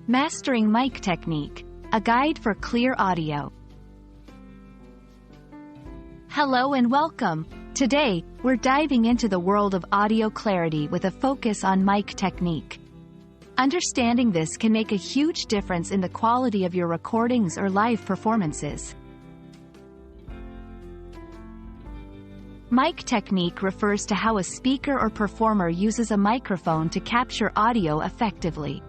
Mastering Mic Technique, a guide for clear audio. Hello and welcome. Today, we're diving into the world of audio clarity with a focus on mic technique. Understanding this can make a huge difference in the quality of your recordings or live performances. Mic technique refers to how a speaker or performer uses a microphone to capture audio effectively.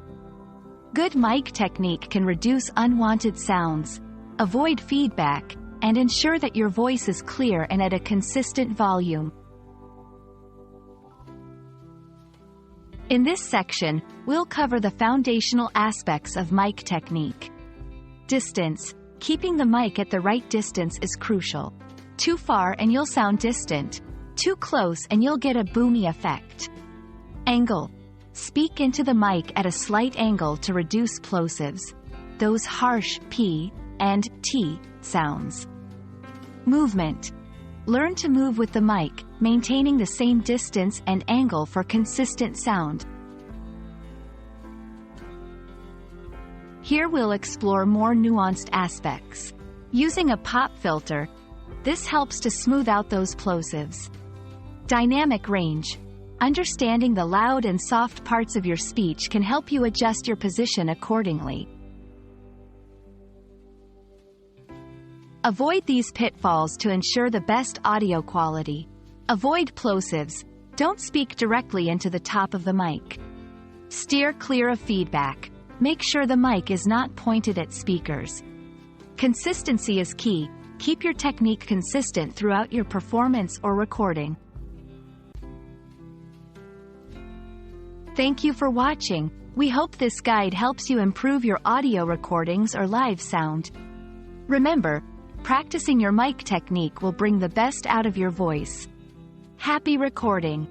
Good mic technique can reduce unwanted sounds, avoid feedback, and ensure that your voice is clear and at a consistent volume. In this section, we'll cover the foundational aspects of mic technique. Distance. Keeping the mic at the right distance is crucial. Too far and you'll sound distant. Too close and you'll get a boomy effect. Angle. Speak into the mic at a slight angle to reduce plosives, those harsh P and T sounds. Movement. Learn to move with the mic, maintaining the same distance and angle for consistent sound. Here we'll explore more nuanced aspects. Using a pop filter, this helps to smooth out those plosives. Dynamic range. Understanding the loud and soft parts of your speech can help you adjust your position accordingly. Avoid these pitfalls to ensure the best audio quality. Avoid plosives. Don't speak directly into the top of the mic. Steer clear of feedback. Make sure the mic is not pointed at speakers. Consistency is key. Keep your technique consistent throughout your performance or recording. Thank you for watching. We hope this guide helps you improve your audio recordings or live sound. Remember, practicing your mic technique will bring the best out of your voice. Happy recording!